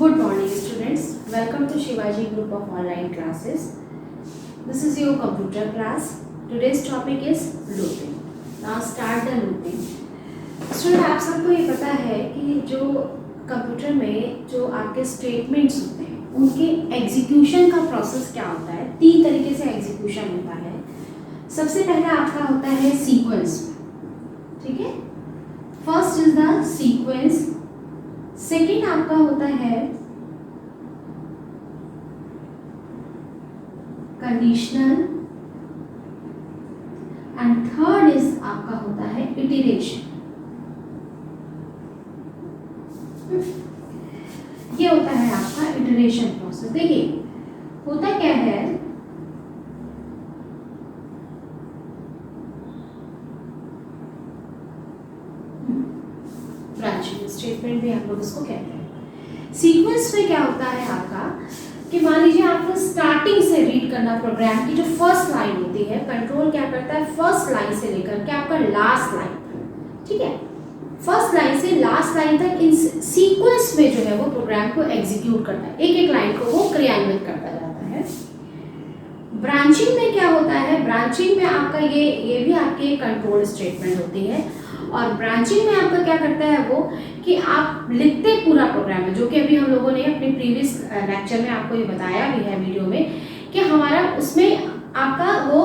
Good morning students. Welcome to Shivaji group of online classes. This is your computer class. Today's topic is looping. Now start the looping. Student आप सबको ये पता है कि जो computer में जो आपके स्टेटमेंट्स होते हैं उनके एग्जीक्यूशन का प्रोसेस क्या होता है। 3 तरीके से एग्जीक्यूशन होता है। सबसे पहला आपका होता है सीक्वेंस, ठीक है। First is the sequence, second आपका होता है कंडीशनल एंड थर्ड इज आपका होता है इटरेशन। ये होता है आपका इटरेशन प्रोसेस। देखिए होता क्या है, ब्रांचिंग स्टेटमेंट भी हम लोग इसको कहते हैं। सीक्वेंस में क्या होता है आपका कि मान लीजिए आपको स्टार्टिंग से रीड करना प्रोग्राम की जो फर्स्ट लाइन होती है, कंट्रोल क्या करता है फर्स्ट लाइन से लेकर के आपका लास्ट लाइन तक, ठीक है। फर्स्ट लाइन से लास्ट लाइन तक इन सीक्वेंस में जो है वो प्रोग्राम को एग्जीक्यूट करता है, एक एक लाइन को वो क्रियान्वित करता जाता है। ब्रांचिंग में क्या होता है, ब्रांचिंग में आपका ये भी आपके कंट्रोल स्टेटमेंट होती है। और ब्रांचिंग में आपका क्या करता है वो कि आप लिखते पूरा प्रोग्राम है, जो कि अभी हम लोगों ने अपने प्रीवियस लेक्चर में आपको ये बताया भी है वीडियो में कि हमारा उसमें आपका वो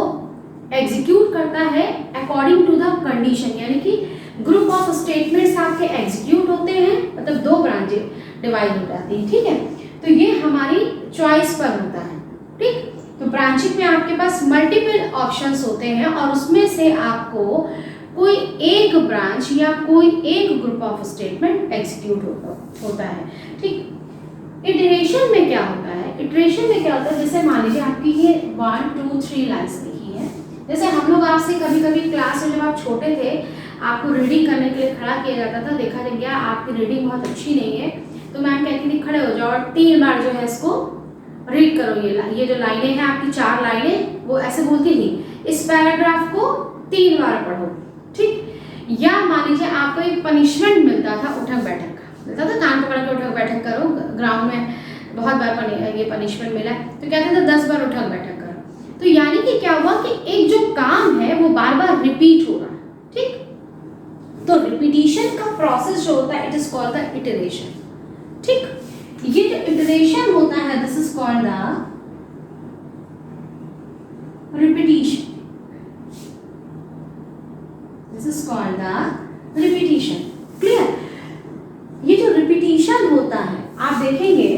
एग्जीक्यूट करता है अकॉर्डिंग टू द कंडीशन, यानी कि ग्रुप ऑफ स्टेटमेंट्स आपके एग्जीक्यूट होते हैं, मतलब 2 ब्रांचें डिवाइड हो जाती है, ठीक है। तो ये हमारी चॉइस पर होता है, ठीक। तो ब्रांचिंग में आपके पास मल्टीपल ऑप्शंस होते हैं और उसमें से आपको कोई एक ब्रांच या कोई एक ग्रुप ऑफ स्टेटमेंट एग्जीक्यूट होता है, ठीक। इटरेशन में क्या होता है, इटरेशन में क्या होता है, जैसे मान लीजिए आपकी ये 1 2 3 लाइन्स लिखी है। जैसे हम लोग आपसे कभी कभी क्लास में जब आप छोटे थे आपको रीडिंग करने के लिए खड़ा किया जाता था, देखा गया आपकी रीडिंग बहुत अच्छी नहीं है तो मैम कहती थी खड़े हो जाओ और 3 बार जो है इसको रीड करो। ये जो लाइनें हैं आपकी 4 लाइनें, वो ऐसे बोलती थी इस पैराग्राफ को 3 बार पढ़ो, ठीक। या मान लीजिए आपको एक पनिशमेंट मिलता था उठक बैठक का, मिलता था कान पकड़ के उठक बैठक करो, ग्राउंड में बहुत बार ये पनिशमेंट मिला तो कहते थे 10 बार उठक बैठक करो। तो यानी कि क्या हुआ कि एक जो काम है वो बार बार रिपीट हो रहा है, ठीक। तो रिपीटिशन का प्रोसेस जो होता है it is called the iteration, ठीक। ये जो इटरेशन होता है this is called the repetition, this is called the repetition, clear. ये जो रिपीटिशन होता है आप देखेंगे,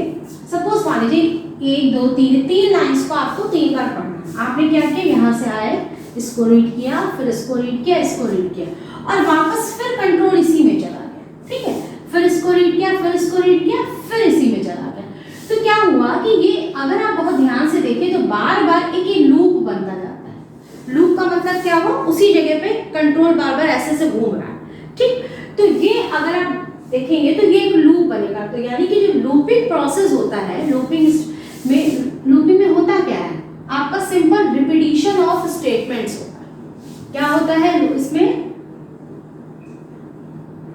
सपोज मान लीजिए 1 2 3 लाइंस को आपको 3 बार पढ़ना है। आपने क्या किया, यहाँ से आए, इसको रीड किया, फिर इसको रीड किया, इसको रीड किया और वापस फिर कंट्रोल इसी में चला गया, ठीक है। फिर इसको रीड किया, फिर इसको रीड किया, फिर इसी में चला गया। तो क्या हुआ कि ये अगर आप बहुत ध्यान से देखें तो बार बार एक ही लूप बनता जाता है। लूप का मतलब क्या हुआ, उसी जगह पे कंट्रोल बार बार ऐसे से घूम रहा है, ठीक। तो ये अगर आप देखेंगे तो ये एक लूप बनेगा। तो यानी कि जो लूपिंग प्रोसेस होता है, लूपिंग में होता क्या है, आपका सिंपल रिपीटिशन ऑफ स्टेटमेंट्स होता है। क्या होता है इसमें,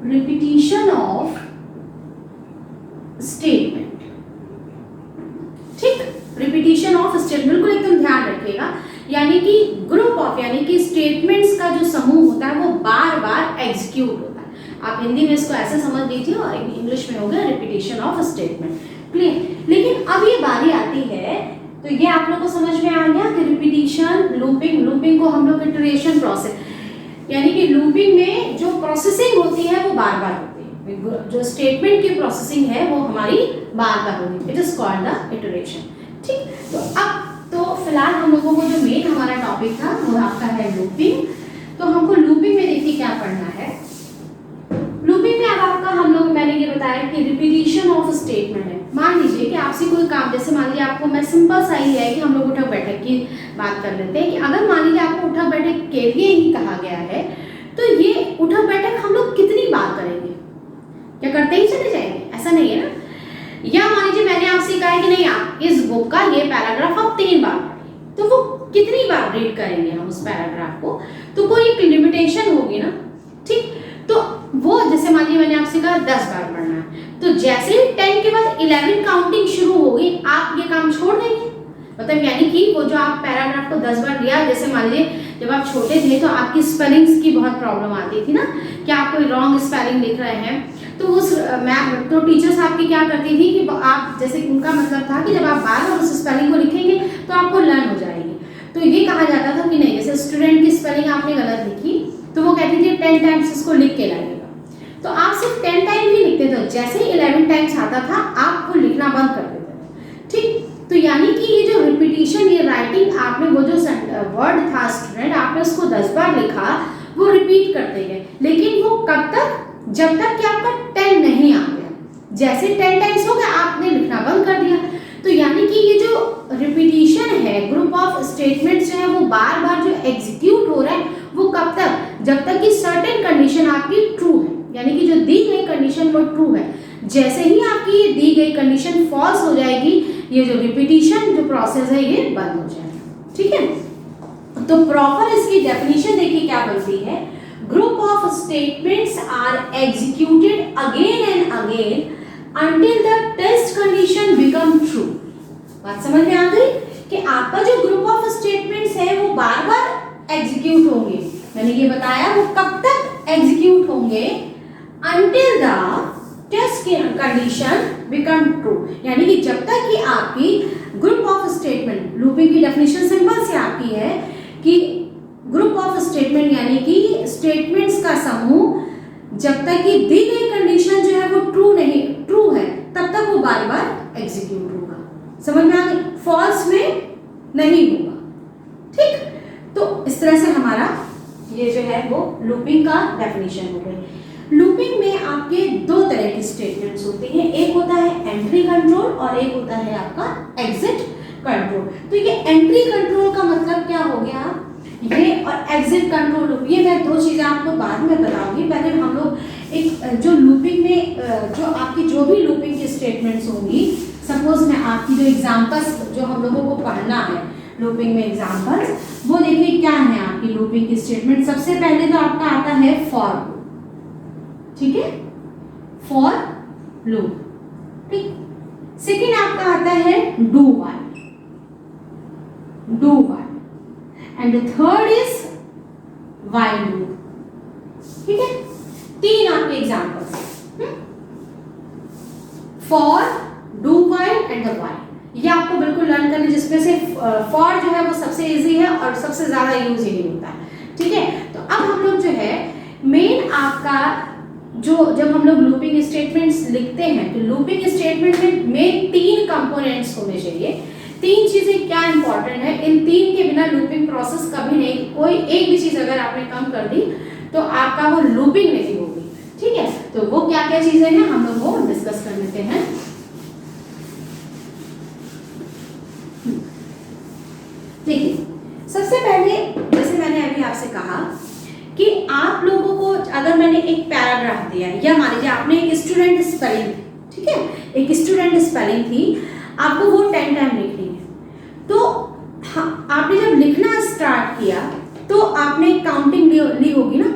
रिपीटिशन ऑफ स्टेटमेंट, ठीक। रिपीटिशन ऑफ स्टेटमेंट, बिल्कुल एकदम ध्यान रखिएगा। यानी कि ग्रुप ऑफ, यानी कि स्टेटमेंट्स का जो समूह होता है वो बार बार एग्जीक्यूट होता है। आप हिंदी में इसको ऐसे समझ लीजिए और इंग्लिश में होगा रिपीटिशन ऑफ स्टेटमेंट, क्लियर। लेकिन अब ये बारी आती है, तो ये आप लोग को समझ में आ गया कि रिपीटिशन, लूपिंग को हम लोग इटरेशन प्रोसेस, यानी कि लूपिंग में जो प्रोसेसिंग होती है वो बार बार होती है, जो स्टेटमेंट की प्रोसेसिंग है वो हमारी बार बार होती है, it is called the iteration, ठीक। तो अब तो फिलहाल हम लोगों को जो मेन हमारा टॉपिक था वो आपका है लूपिंग। तो हमको लूपिंग में देखिए क्या पढ़ना है। लूपिंग में अब आपका हम लोग, मैंने ये बताया कि रिपीटिशन ऑफ स्टेटमेंट है। मान लीजिए कि आपसे कोई काम, जैसे मान लीजिए आपको, मैं सिंपल सा ही है कि हम लोग उठक बैठक की बात कर लेते हैं कि अगर मान लीजिए आपको उठक बैठक के लिए ही कहा गया है तो ये उठक बैठक हम लोग कितनी बार करेंगे, क्या करते ही चले जाएंगे, ऐसा नहीं है ना। या मान लीजिए मैंने आपसे कहा है कि नहीं आप इस बुक का ये पैराग्राफ आप 3 बार पढ़िए, तो वो कितनी बार रीड करेंगे हम उस पैराग्राफ को, तो कोई एक लिमिटेशन होगी ना, ठीक। तो तो वो जैसे मान लीजिए मैंने आपसे कहा 10 बार पढ़ना है, तो जैसे ही 10 के बाद 11 काउंटिंग शुरू होगी आप ये काम छोड़ देंगे। मतलब यानी कि वो जो आप पैराग्राफ को 10 बार लिया, जैसे मान लीजिए जब आप छोटे थे तो आपकी स्पेलिंग्स की बहुत प्रॉब्लम आती थी ना, कि आप कोई रॉन्ग स्पेलिंग लिख रहे हैं, तो उस मैम तो टीचर्स आपकी क्या करती थी कि आप जैसे उनका मतलब था कि जब आप बार बार उस स्पेलिंग को लिखेंगे तो आपको लर्न हो जाएगी। तो ये कहा जाता था कि नहीं, जैसे स्टूडेंट की स्पेलिंग आपने गलत लिखी तो वो कहती थी 10 टाइम्स इसको लिख के लाइएगा। तो आप सिर्फ 10 टाइम ही लिखते थे, जैसे ही 11 टाइम्स आता था आप वो लिखना बंद कर देते थे। ठीक, तो यानी कि ये जो रिपीटिशन, ये राइटिंग आपने वो जो वर्ड था स्टूडेंट, आपने उसको 10 बार लिखा, वो रिपीट करते गए, लेकिन वो कब तक, जब तक कि आपका 10 नहीं आ गया। जैसे 10 टाइम्स हो गया आपने लिखना बंद कर दिया। तो यानी कि ये जो रिपीटिशन है, ग्रुप ऑफ स्टेटमेंट्स जो है वो बार बार जो एग्जीक्यूट हो रहा है, वो कब तक, जब तक कि सर्टेन कंडीशन आपकी ट्रू है, यानी कि जो दी गई कंडीशन वो ट्रू है। जैसे ही आपकी ये दी गई कंडीशन फॉल्स हो जाएगी, ये जो रिपीटिशन जो प्रोसेस है ये बंद हो जाएगा। ठीक है, तो प्रॉपर इसकी डेफिनेशन देखिए क्या बनती है। Group of statements are executed again and again until the test condition become true। बात समझ में आ गई कि आपका जो ग्रुप ऑफ स्टेटमेंट्स है वो बार बार एग्जीक्यूट होंगे। मैंने ये बताया वो कब तक एग्जीक्यूट होंगे, until the test condition become true, यानी कि जब तक कि आपकी ग्रुप ऑफ स्टेटमेंट, लूपिंग की डेफिनेशन सिंपल से आपकी है कि ग्रुप ऑफ स्टेटमेंट यानी कि स्टेटमेंट्स का समूह, जब तक कि दी गई कंडीशन जो है वो ट्रू है, तब तक वो बार बार एग्जीक्यूट होगा। समझ में आ गई, फॉल्स में नहीं होगा। ठीक, तो इस तरह से हमारा ये जो है वो लूपिंग का डेफिनेशन हो गई। लूपिंग में आपके दो तरह की स्टेटमेंट्स होती हैं, एक होता है एंट्री कंट्रोल और एक होता है आपका एग्जिट कंट्रोल। तो ये एंट्री कंट्रोल का मतलब क्या हो गया, ये और एग्जिट कंट्रोल, ये मैं दो चीजें आपको बाद में बताऊंगी। पहले हम लोग एक जो लूपिंग में जो आपकी जो भी लूपिंग की स्टेटमेंट्स होंगी, सपोज मैं आपकी जो एग्जांपल्स जो हम लोगों को पढ़ना है लूपिंग में एग्जांपल्स, वो देखिए क्या है आपकी लूपिंग की स्टेटमेंट। सबसे पहले तो आपका आता है फॉर लूप, ठीक है, फॉर लूप। ठीक, सेकेंड आपका आता है do while, do while, and the third is while loop। ठीक है, तीन आपके examples, for, do while and the while. ये आपको बिल्कुल लर्न करने, जिसमें से फॉर जो है वो सबसे इजी है और सबसे ज्यादा यूज ही नहीं होता है। ठीक है, तो अब हम लोग जो है मेन आपका जो जब हम लोग लूपिंग स्टेटमेंट्स लिखते हैं तो लूपिंग स्टेटमेंट में मेन तीन कंपोनेंट्स होने चाहिए। तीन चीजें क्या इंपॉर्टेंट है, इन तीन के बिना लूपिंग प्रोसेस कभी नहीं, कोई एक भी चीज अगर आपने कम कर दी तो आपका वो लूपिंग नहीं होगी। ठीक है, तो वो क्या क्या चीजें हैं हम लोग वो डिस्कस कर लेते हैं। देखिए, सबसे पहले जैसे मैंने अभी आपसे कहा कि आप लोगों को अगर मैंने एक पैराग्राफ दिया या मान लीजिए आपने एक स्टूडेंट स्पेलिंग, ठीक है, एक स्टूडेंट स्पेलिंग थी, आपको वो 10 टाइम लिखनी है। तो आपने जब लिखना स्टार्ट किया तो आपने काउंटिंग ली होगी ना।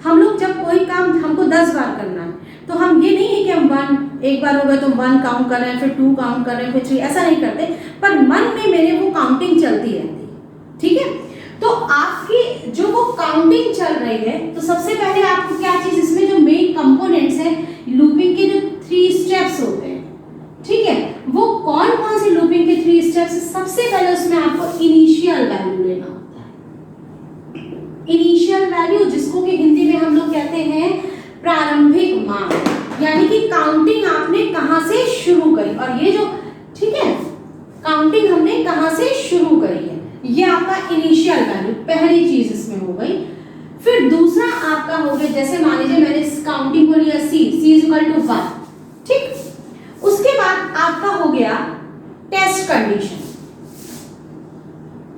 हम लोग जब कोई काम हमको 10 बार करना है तो हम ये नहीं है कि हम 1 एक बार हो गया तो 1 काउंट कर रहे हैं, फिर 2 काउंट कर रहे हैं, फिर 3, ऐसा नहीं करते, पर मन में मेरे वो काउंटिंग चलती रहती है। ठीक है, तो आपकी जो वो काउंटिंग चल रही है तो सबसे पहले आपको क्या चीज, इसमें जो मेन कंपोनेंट्स है लूपिंग के जो 3 स्टेप्स होते हैं, ठीक है, वो कौन कौन से लूपिंग के 3 स्टेप्स। सबसे पहले उसमें आपको इनिशियल वैल्यू लेना होता है। इनिशियल वैल्यू जिसको कि हिंदी में हम लोग कहते हैं प्रारंभिक मान, यानी कि काउंटिंग आपने कहां से शुरू करी, और ये जो, ठीक है, काउंटिंग हमने कहां से शुरू करी है, ये आपका इनिशियल वैल्यू पहली चीज इसमें हो गई। फिर दूसरा आपका हो गया, जैसे मान लीजिए मैंने इस काउंटिंग को लिया c = 1, ठीक। उसके बाद आपका हो गया टेस्ट कंडीशन,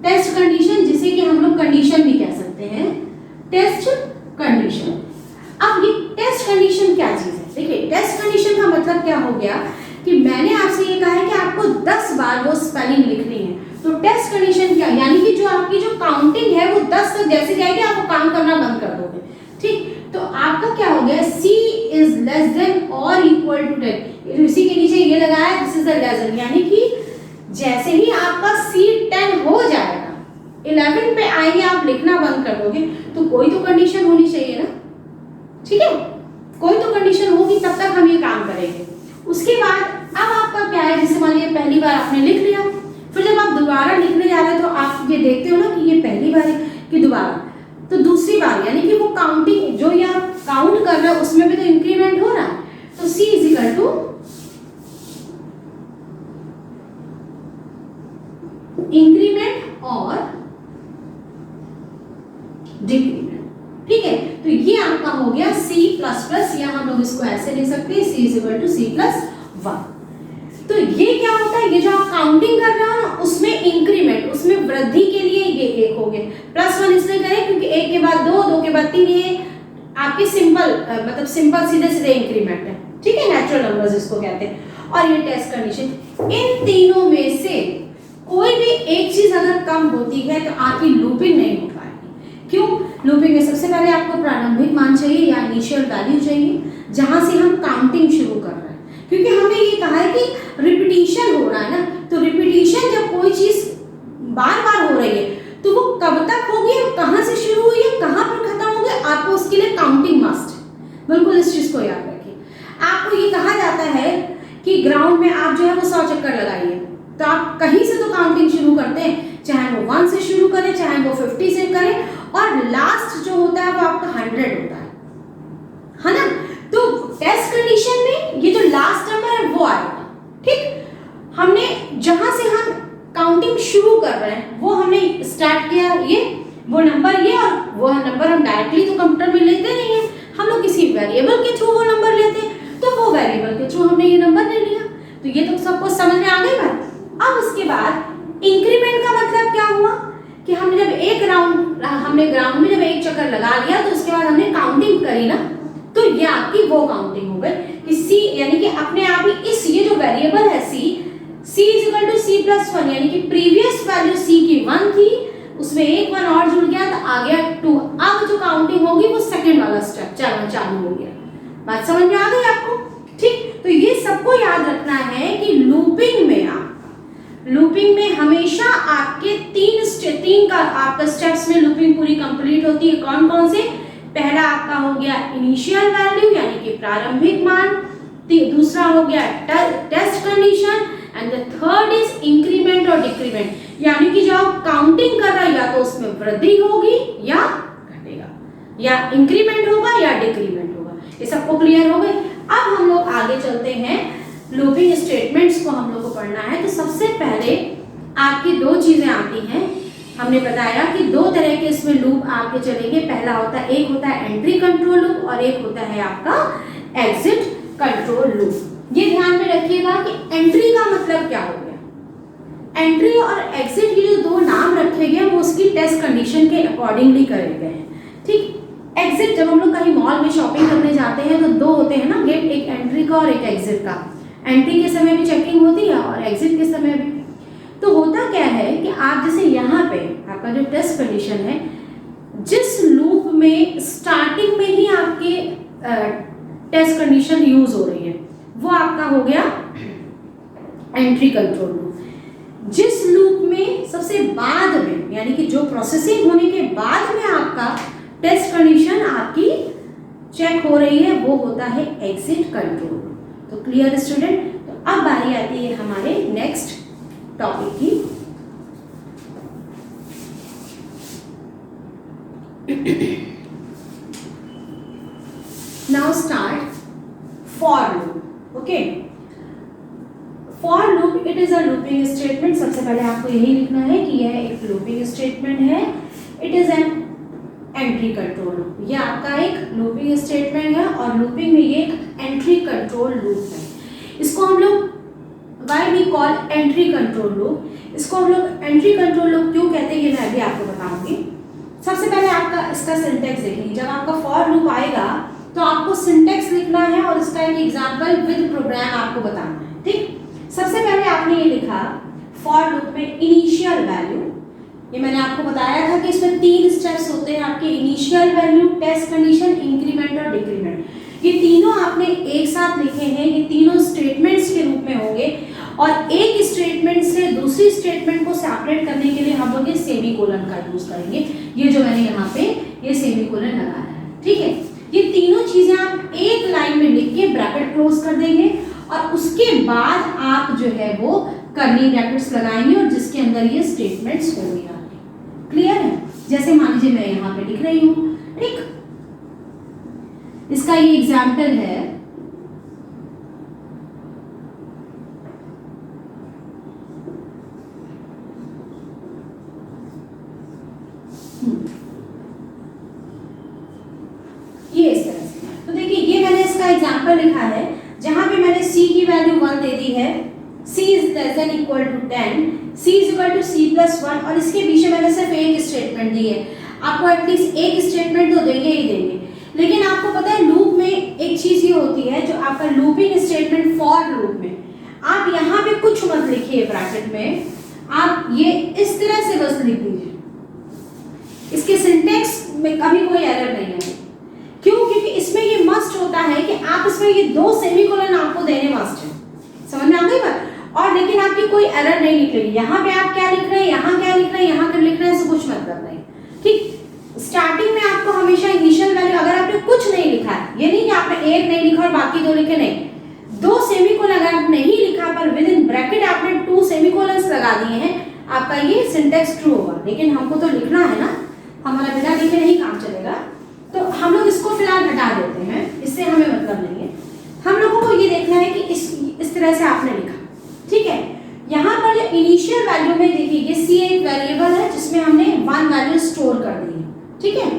टेस्ट कंडीशन जिसे कि हम लोग कंडीशन भी कह सकते हैं, टेस्ट कंडीशन। अब ये टेस्ट कंडीशन क्या चीज है, देखिए टेस्ट कंडीशन का मतलब क्या हो गया कि मैंने आपसे ये कहा है कि आपको 10 बार वो स्पेलिंग लिखनी है, तो टेस्ट कंडीशन क्या, यानी कि जो आपकी जो काउंटिंग है वो 10 तक जैसे जाएगी आप वो काम करना बंद कर दोगे, ठीक। तो आपका क्या हो गया, c इज लेस देन और इक्वल टू 10, इसी के नीचे ये लगाया this is the less than, यानी कि जैसे ही आपका c 10 हो जाएगा, 11 पे आएंगे आप लिखना बंद कर दोगे, तो कोई तो कंडीशन होनी चाहिए ना, ठीक है, कोई तो कंडीशन होगी तब तक हम ये काम करेंगे। उसके बाद अब आपका क्या है, जैसे मान लीजिए पहली बार आपने लिख लिया, फिर जब आप दोबारा लिखने जा रहे हैं तो आप ये देखते हो ना कि ये पहली बार है कि दोबारा, तो दूसरी बार यानी कि वो काउंटिंग जो ये आप काउंट कर रहे हो उसमें भी तो इंक्रीमेंट हो रहा है, तो c is equal to increment और डिक्रीमेंट, ठीक है। तो ये आपका हो गया c प्लस प्लस, या हम लोग इसको ऐसे लिख सकते हैं c is equal to c plus 1। तो ये क्या होता है, ये जो आप काउंटिंग कर रहे हो ना उसमें इंक्रीमेंट, उसमें वृद्धि के लिए ये एक हो गए, प्लस 1 इसलिए करें क्योंकि एक के बाद दो, दो के बाद 3, ये आपके सिंपल मतलब सिंपल सीधे सीधे इंक्रीमेंट है, ठीक है, नेचुरल नंबर्स इसको कहते हैं। और ये टेस्ट कंडीशन, इन तीनों में से कोई भी एक चीज अगर कम होती है तो आपकी लूपिंग नहीं हो पाएगी। क्यों? लूपिंग में सबसे पहले आपको प्रारंभिक मान चाहिए या इनिशियल वैल्यू चाहिए, जहां से हम काउंटिंग शुरू कर रहे हैं, क्योंकि हमने ये कहा है कि रिपीटिशन हो रहा है ना, तो रिपीटिशन जब कोई चीज बार बार हो रही है तो वो कब तक होगी, कहां से शुरू हुई है, कहां पर खत्म होगी, आपको उसके लिए काउंटिंग मस्ट है। बिल्कुल इस चीज को याद रखिए। आपको ये कहा जाता है कि ग्राउंड में आप जो है वो 100 चक्कर लगाइए, तो आप कहीं से तो काउंटिंग शुरू करते हैं, चाहे वो 1 से शुरू करें, चाहे वो 50 से करें, और लास्ट जो होता है वो आपका 100 होता है ना। तो टेस्ट कंडीशन में ये जो लास्ट नंबर है वो आएगा, ठीक। हमने जहां से हम काउंटिंग शुरू कर रहे हैं वो हमने स्टार्ट किया, ये वो नंबर ये, और वो नंबर हम डायरेक्टली तो कंप्यूटर में लेते नहीं है, हम लोग किसी वेरिएबल के थ्रू वो नंबर लेते हैं, तो वो वेरिएबल के थ्रू हमने ये नंबर ले लिया। तो ये तो सबको समझ में आ गई बात। अब उसके बाद इंक्रीमेंट का मतलब क्या हुआ कि हमने जब हमने ग्राउंड में जब एक चक्कर लगा लिया तो उसके बाद हमने काउंटिंग करी ना, तो ये आपकी वो काउंटिंग हो गई कि c यानी कि अपने आप ही इस ये जो वेरिएबल है c is equal to c plus 1, यानी कि प्रीवियस वैल्यू c की 1 थी, उसमें एक 1 और जुड़ गया तो आ गया 2। अब जो काउंटिंग होगी वो सेकंड वाला स्टेप चालू हो गया। बात समझ में आ गई आपको, ठीक। तो ये सबको याद रखना है कि लूपिंग में हमेशा आपके तीन का आपका स्टेप्स में लूपिंग पूरी कंप्लीट होती है। कौन कौन से? पहला आपका हो गया इनिशियल वैल्यू यानी कि प्रारंभिक मान, दूसरा हो गया test condition, and the third is increment और डिक्रीमेंट, यानी कि जब काउंटिंग कर रहा है या तो उसमें वृद्धि होगी या घटेगा, या इंक्रीमेंट होगा या डिक्रीमेंट होगा। ये सबको क्लियर हो गए। अब हम लोग आगे चलते हैं, लूपिंग स्टेटमेंट्स को हम लोग को पढ़ना है। तो सबसे पहले आपकी दो चीजें आती हैं, हमने बताया कि दो तरह के इसमें लूप आपके चलेंगे। पहला होता है, एक होता है एंट्री कंट्रोल लूप और एक होता है आपका एग्जिट कंट्रोल लूप। ये ध्यान में रखिएगा कि एंट्री का मतलब क्या हो गया। एंट्री और एग्जिट के जो दो नाम रखे गए वो उसकी टेस्ट कंडीशन के अकॉर्डिंगली करे गए हैं, ठीक। एग्जिट, जब हम लोग कहीं मॉल में शॉपिंग करने जाते हैं तो दो होते हैं ना गेट, एक एंट्री का और एक एग्जिट का। एंट्री के समय भी चेकिंग होती है और एग्जिट के समय भी। तो होता क्या है कि आप जैसे यहाँ पे आपका जो टेस्ट कंडीशन है, जिस लूप में स्टार्टिंग में ही आपके टेस्ट कंडीशन यूज हो रही है वो आपका हो गया एंट्री कंट्रोल लूप। जिस लूप में सबसे बाद में यानी कि जो प्रोसेसिंग होने के बाद में आपका टेस्ट कंडीशन आपकी चेक हो रही है वो होता है एग्जिट कंट्रोल। तो क्लियर स्टूडेंट। तो अब बारी आती है हमारे नेक्स्ट टॉपिक की। Now start for loop. Okay, for loop it is a looping statement. सबसे पहले आपको यही लिखना है कि यह एक लूपिंग स्टेटमेंट है। It is an entry control loop. यह आपका एक लूपिंग स्टेटमेंट है और लूपिंग में ये एक एंट्री कंट्रोल लूप है। इसको हम लोग why we call entry control loop. इसको हम लोग एंट्री कंट्रोल लूप क्यों कहते हैं ये मैं अभी आपको बताऊंगी। सबसे पहले आपका इसका सिंटेक्स देखिए। जब आपका फॉर लूप आएगा तो आपको सिंटेक्स लिखना है और इसका एक एग्जांपल विद प्रोग्राम आपको बताना है, ठीक। सबसे पहले आपने ये लिखा फॉर लूप में इनिशियल वैल्यू ये मैंने आपको बताया था कि इसमें 3 स्टेप्स होते हैं आपके, initial value, test condition, increment और डिक्रीमेंट। ये तीनों आपने एक साथ लिखे हैं, ये तीनों स्टेटमेंट्स के रूप में होंगे और एक स्टेटमेंट से दूसरी स्टेटमेंट को सेपरेट करने के लिए हम लोग ये सेमीकोलन का यूज करेंगे। ये जो मैंने यहाँ पे ये सेमीकोलन लगाया है, ठीक है। ये तीनों चीजें आप एक लाइन में लिख के ब्रैकेट क्लोज कर देंगे और उसके बाद आप जो है वो कर्ली ब्रैकेट्स लगाएंगे और जिसके अंदर ये स्टेटमेंट्स होंगे आपके। क्लियर है? जैसे मान लीजिए मैं यहाँ पे लिख रही हूँ, ठीक, इसका ये एग्जाम्पल है, ये इस तरह से। तो देखिए ये मैंने इसका एग्जाम्पल लिखा है जहां पे मैंने c की वैल्यू 1 दे दी है, c is less than equal to 10, c is equal to c plus 1 और इसके पीछे मैंने सिर्फ एक स्टेटमेंट दी है। आपको एटलीस्ट एक स्टेटमेंट तो देंगे ही देंगे, लेकिन आपको पता है लूप में एक चीज ये होती है जो आपका लूपिंग स्टेटमेंट फॉर लूप में, आप यहाँ पे कुछ मत लिखिए ब्रैकेट में, आप ये इस तरह से बस लिख दीजिए, इसके सिंटेक्स में कभी कोई एरर नहीं है। क्यों? क्योंकि इसमें ये मस्ट होता है कि आप इसमें ये 2 सेमीकोलन आपको देने मस्ट है। समझ में आ गई बात? और लेकिन आपकी कोई एरर नहीं निकलेगी। यहाँ पे आप क्या लिख रहे हैं, यहाँ क्या लिख रहे हैं, यहाँ क्या लिख रहे हैं, इससे कुछ मतलब नहीं, ठीक। स्टार्टिंग में आपको हमेशा इनिशियल वैल्यू, अगर आपने कुछ नहीं लिखा है, ये नहीं कि आपने एक नहीं लिखा और बाकी 2 लिखे, नहीं, 2 सेमीकोलन अगर आप नहीं लिखा पर विद इन ब्रैकेट आपने 2 सेमीकोलंस लगा दिए हैं, आपका ये सिंटेक्स ट्रू होगा। लेकिन हमको तो लिखना है ना, हमारा बिना लिखे नहीं काम चलेगा, तो हम लोग इसको फिलहाल हटा देते हैं, इससे हमें मतलब नहीं है। हम लोगों को ये देखना है कि इस तरह से आपने लिखा, ठीक है। यहाँ पर इनिशियल वैल्यू में देखिए ये c एक वेरिएबल है जिसमें हमने 1 वैल्यू स्टोर कर दी है, ठीक है।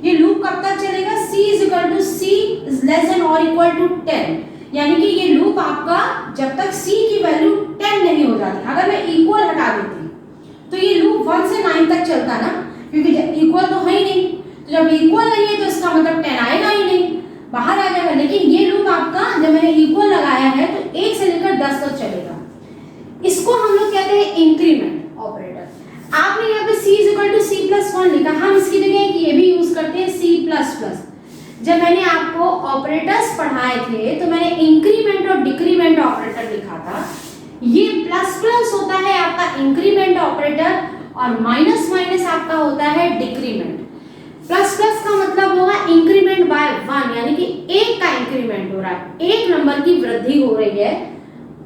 ये लूप कब तक चलेगा? c is equal to c is less than और इक्वल टू 10, यानी कि ये लूप आपका जब तक c की वैल्यू 10 नहीं हो जाती। अगर मैं इक्वल हटा देती तो ये लूप 1 से 9 तक चलता ना, क्योंकि इक्वल तो है ही नहीं, तो जब इक्वल नहीं है तो इसका मतलब 10 आएगा ही नहीं, बाहर आ जाएगा। लेकिन ये लूप आपका जब मैंने इक्वल लगाया है तो 1 से लेकर 10 तक चलेगा। इसको हम लोग कहते हैं इंक्रीमेंट ऑपरेटर। आपने यहाँ पे c is equal to c plus 1 लिखा, हम इसकी जगह ये भी यूज करते हैं c प्लस प्लस। जब मैंने आपको ऑपरेटर्स पढ़ाए थे तो मैंने इंक्रीमेंट और डिक्रीमेंट ऑपरेटर लिखा था। ये प्लस प्लस होता है आपका इंक्रीमेंट ऑपरेटर और माइनस माइनस आपका होता है डिक्रीमेंट। प्लस प्लस का मतलब होगा इंक्रीमेंट बाय 1, यानी कि 1 का इंक्रीमेंट हो रहा है, 1 नंबर की वृद्धि हो रही है।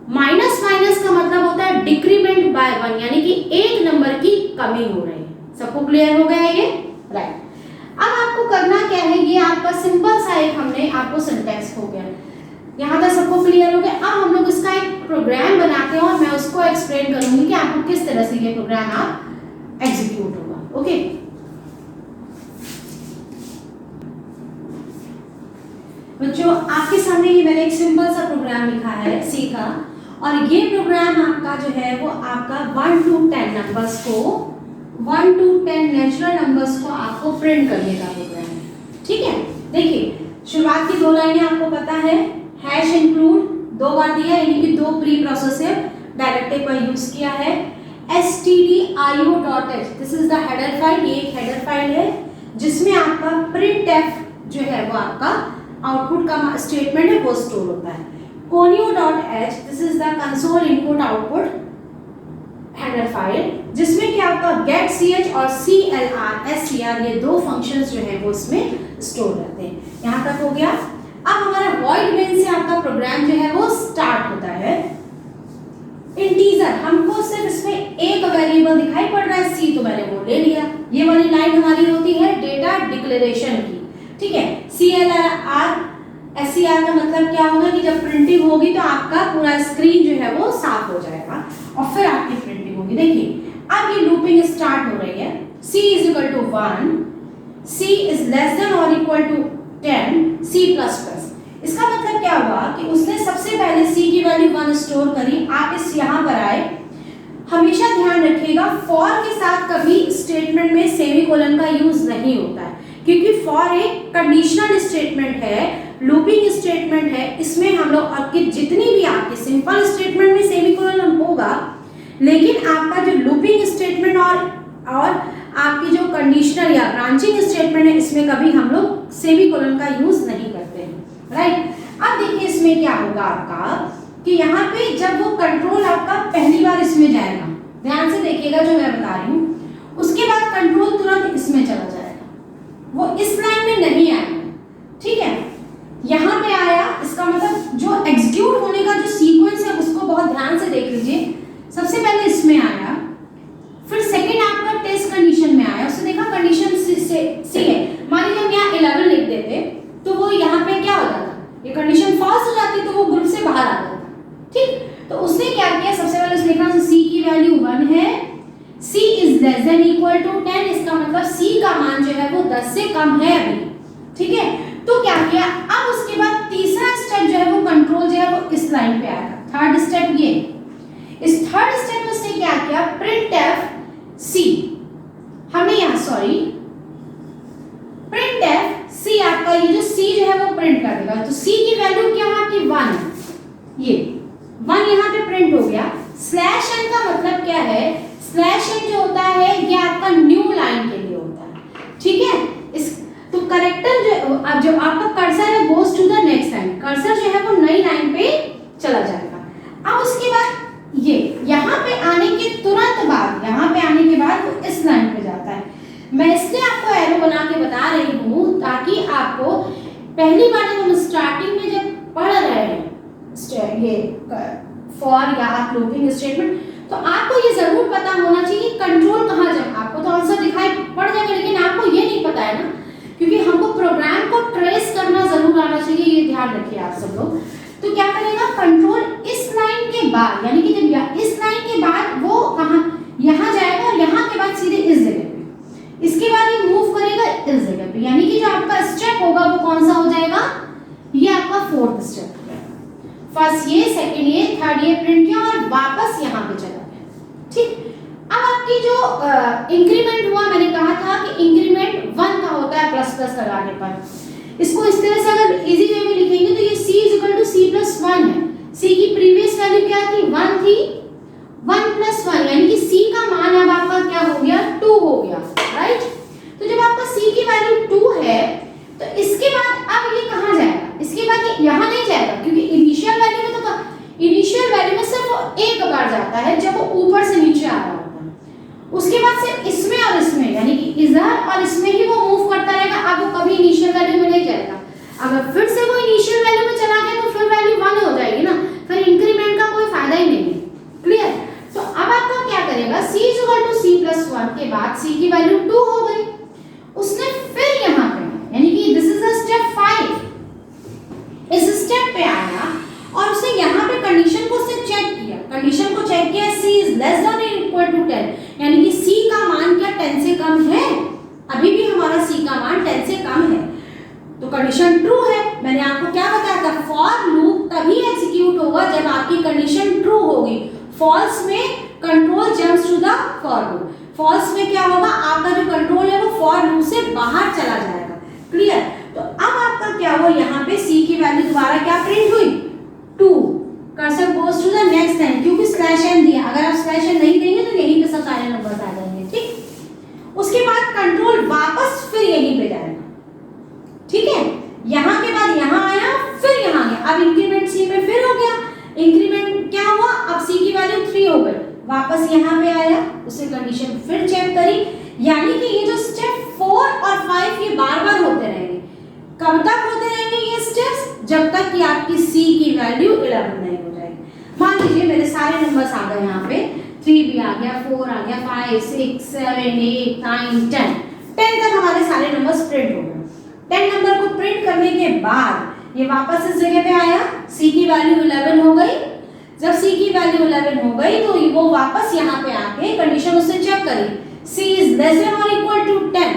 माइनस माइनस का मतलब होता है डिक्रीमेंट बाय 1, यानी कि 1 नंबर की कमी हो रही है। सबको क्लियर हो गया ये? राइट। अब आपको करना क्या है, ये आपका सिंपल सा एक हमने आपको सिंटेक्स हो गया, यहाँ तक सबको क्लियर हो गया। अब हम लोग इसका एक प्रोग्राम बनाते हैं और मैं उसको एक्सप्लेन करूंगी कि आपको किस तरह से ये प्रोग्राम आप एग्जीक्यूट होगा। ओके, बच्चों आपके सामने ये मैंने एक सिंपल सा प्रोग्राम लिखा है सी का, और ये प्रोग्राम आपका जो है वो आपका 1 to 10 नंबर्स को, 1 to 10 नेचुरल नंबर्स को आपको प्रिंट करने का प्रोग्राम है, ठीक है। देखिए शुरुआत की 2 लाइनें आपको पता है, हैश इंक्लूड 2 बार दिया, यानी कि 2 प्री प्रोसेसिव डायरेक्टिव का यूज किया है। stdio.h this is the header file, ये एक हेडर फाइल है जिसमें आपका printf जो है वो आपका आउटपुट का स्टेटमेंट है वो स्टोर होता है। conio.h this is the console input output header file, जिसमें क्या आपका get ch और clr scr ये 2 फंक्शंस जो है वो इसमें स्टोर रहते हैं। यहाँ तक हो गया। अब हमारा void main से आपका प्रोग्राम जो है वो स्टार्ट होता है। इंटीजर, हमको सिर्फ इसमें एक वेरिएबल दिखाई पड़ रहा है c, तो मैंने वो ले लिया। ये वाली लाइन हमारी होती है डेटा डिक्लेरेशन की, ठीक है। CLR SCR का मतलब क्या होगा कि जब प्रिंटिंग होगी तो आपका पूरा स्क्रीन जो है वो साफ हो जाएगा और फिर आपकी प्रिंटिंग होगी। देखिए अब ये लूपिंग स्टार्ट हो रही है। c is equal to 1, c is less than और equal to 10, c plus plus. इसका मतलब क्या हुआ कि उसने सबसे पहले c की वैल्यू 1 स्टोर करी। आप इस यहाँ पर आए, हमेशा ध्यान रखिएगा फॉर के साथ कभी स्टेटमेंट में सेमीकोलन का यूज नहीं होता है, क्योंकि फॉर एक कंडीशनल स्टेटमेंट है, लूपिंग स्टेटमेंट है। इसमें हम लोग आपके जितनी भी आपके सिंपल स्टेटमेंट में सेमीकोलन होगा, लेकिन आपका जो लूपिंग स्टेटमेंट और और आपकी जो कंडीशनल या ब्रांचिंग स्टेटमेंट है इसमें कभी हम लोग सेमीकोलन का यूज नहीं करते हैं, राइट। अब देखिए इसमें क्या होगा आपका कि यहाँ पे जब वो कंट्रोल आपका पहली बार इसमें जाएगा, ध्यान से देखिएगा जो मैं बता रही हूँ, उसके बाद कंट्रोल तुरंत इसमें चला जाएगा, वो इस लाइन में नहीं आएगा, ठीक है। यहाँ पे आया, इसका मतलब जो एग्जीक्यूट होने का जो सीक्वेंस है उसको बहुत ध्यान से देख लीजिए। सबसे पहले इसमें आया, फिर सेकंड आपका टेस्ट कंडीशन में आया, उसने देखा कंडीशन सी है, मान लीजिए हम यहाँ 11 लिख देते तो वो यहाँ पे क्या हो जाता, ये कंडीशन फॉल्स हो जाती तो वो ग्रुप से बाहर आ जाता, ठीक। तो उसने क्या किया, सबसे पहले उसने लिखा सी की वैल्यू 1 है, C is less than equal to 10, इसका मतलब सी का मान जो है वो 10 से कम है अभी, ठीक है। तो क्या किया, अब उसके बाद तीसरा स्टेप जो है वो कंट्रोल जो है वो इस लाइन पे आएगा, थर्ड स्टेप ये। इस थर्ड स्टेप में उसने क्या किया, प्रिंटफ सी, हमें यहाँ सॉरी प्रिंटफ सी, आपका ये जो सी जो है वो प्रिंट कर देगा, तो सी की वैल्यू क्या है आपकी 1, ये 1 यहाँ पे प्रिंट हो गया। स्लैश एन का मतलब क्या है, स्लैश एन जो होता है ये आपका न्यू लाइन के लिए होता है, ठीक है। इस तो करेक्टर जो आपका कर्सर है goes to the next line, cursor जो है वो नई लाइन पे चला जाएगा। अब उसके बाद ये यहाँ पे आने के तुरंत बाद, यहाँ पे आने के बाद वो इस लाइन पे जाता है। मैं इसलिए आपको एरो बना के बता रही हूँ ताकि आपको पहली बार जब हम स्टार्टिंग में जब पढ़ रहे हैं ये फॉर या आप लूपिंग स्टेटमेंट, तो आपको ये जरूर पता होना चाहिए कंट्रोल कहाँ जाए। आपको तो आंसर दिखाई पड़ जाएगा, लेकिन आपको ये नहीं पता है ना, क्योंकि हमको प्रोग्राम को ट्रेस करना जरूर आना चाहिए, ये ध्यान रखिए आप सब लोग। तो क्या करेगा, कंट्रोल इस लाइन के बाद, यानी कि जब इस लाइन के बाद वो कहाँ, यहाँ जाएगा और यहाँ के बाद सीधे इस जगह पे, इसके बाद ये मूव करेगा इस जगह पे, यानी कि जो आपका स्टेप होगा वो कौन सा हो जाएगा, ये आपका फोर्थ स्टेप हो जाएगा। फर्स्ट ये, सेकंड ये, थर्ड ये प्रिंट किया और वापस यहाँ पे चला गया, ठीक। अब आपकी जो इंक्रीमेंट हुआ, मैंने कहा था कि इंक्रीमेंट 1 का होता है प्लस प्लस लगाने पर। इसको इस तरह से अगर इजी वे में लिखेंगे तो ये c = c + 1 है। c की प्रीवियस वैल्यू क्या थी, 1 थी, 1 + 1 यानी कि c का मान अब आपका क्या हो गया, 2 हो गया, राइट। तो जब आपका c की वैल्यू 2 है तो इसके बाद अब ये कहाँ जाएगा, इसके बाद ये यहाँ नहीं जाएगा, क्योंकि इनिशियल वैल्यू में तो इनिशियल वैल्यू में सिर्फ एक बार जाता है जब वो ऊपर से नीचे आ रहा होता है, उसके बाद सिर्फ इसमें और इसमें, यानी कि इधर और इसमें ही वो मूव करता रहेगा। अब वो कभी इनिशियल वैल्यू में नहीं जाएगा। अगर फिर से वो इनिशियल वैल्यू में चला गया तो फिर वैल्यू 1 हो जाएगी ना, फिर इंक्रीमेंट का कोई फायदा ही नहीं है, क्लियर। तो अब आपका क्या करेगा, c = c + 1 के बाद c की वैल्यू 2 हो गई, उसने फिर यहाँ पे, यानी कि दिस इज स्टेप 5, इस स्टेप पे आया और उसने यहाँ पे कंडीशन को से चेक किया, कंडीशन को चेक किया, c इज लेस देन और इक्वल टू 10, यानी कि c का मान क्या 10 से कम है, अभी भी हमारा c का मान 10 से कम है, तो कंडीशन ट्रू है। मैंने आपको क्या बताया था, फॉर लूप तभी एग्जीक्यूट होगा जब आपकी कंडीशन ट्रू होगी। फॉल्स में control jumps to the for loop, false में क्या होगा, आपका जो कंट्रोल है वो फॉर लूप से बाहर चला जाएगा, क्लियर। तो अब आपका क्या हुआ, यहाँ पे c की वैल्यू दोबारा क्या प्रिंट हुई, 2, cursor goes to the next line, क्योंकि स्लैश एन दिया, अगर आप स्लैश एन नहीं देंगे तो यहीं पे सब सारे नंबर्स आ जाएंगे, ठीक। उसके बाद कंट्रोल वापस फिर यहीं पे जाएगा, ठीक है। यहाँ के बाद यहाँ आया, फिर यहाँ गया, अब इंक्रीमेंट c में फिर हो गया, इंक्रीमेंट क्या हुआ, अब c की वैल्यू 3 हो गई, वापस यहाँ पे आया, उससे कंडीशन फिर चेक करी, यानी कि ये जो स्टेप 4 और 5 ये बार-बार होते रहेंगे। कब तक होते रहेंगे ये स्टेप्स, जब तक कि आपकी c की वैल्यू 11 नहीं हो जाएगी। मान लीजिए मेरे सारे नंबर्स आ गए, यहाँ पे 3 भी आ गया, 4 आ गया, 5 6 7 8 9 10 तक हमारे सारे नंबर्स प्रिंट हो गए। 10 नंबर को प्रिंट करने के बाद ये वापस इस जगह पे आया, c की वैल्यू 11 हो गई। जब c की वैल्यू 11 हो गई तो वो वापस यहाँ पे आके कंडीशन उससे चेक करी, c इज लेस देन और इक्वल टू 10,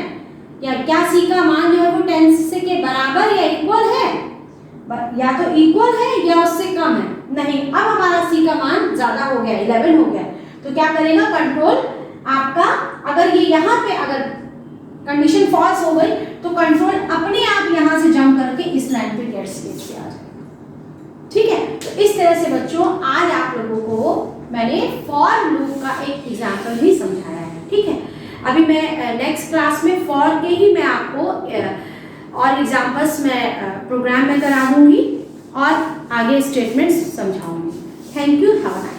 या क्या c का मान जो है वो 10 से के बराबर या इक्वल है, या तो इक्वल है या उससे कम है, नहीं। अब हमारा c का मान ज्यादा हो गया, 11 हो गया, तो क्या करेगा कंट्रोल आपका, अगर ये यहाँ पे अगर कंडीशन फॉल्स हो गई तो कंट्रोल अपने आप यहाँ से जंप करके इस लाइन पे गेट स्टेज पे आ जाएगा, ठीक है। तो इस तरह से बच्चों आज आप लोगों को मैंने फॉर लूप का एक एग्जांपल भी समझाया है, ठीक है। अभी मैं नेक्स्ट क्लास में फॉर के ही मैं आपको और एग्जाम्पल्स में प्रोग्राम में कराऊंगी और आगे स्टेटमेंट्स समझाऊंगी। Thank you, have a nice day.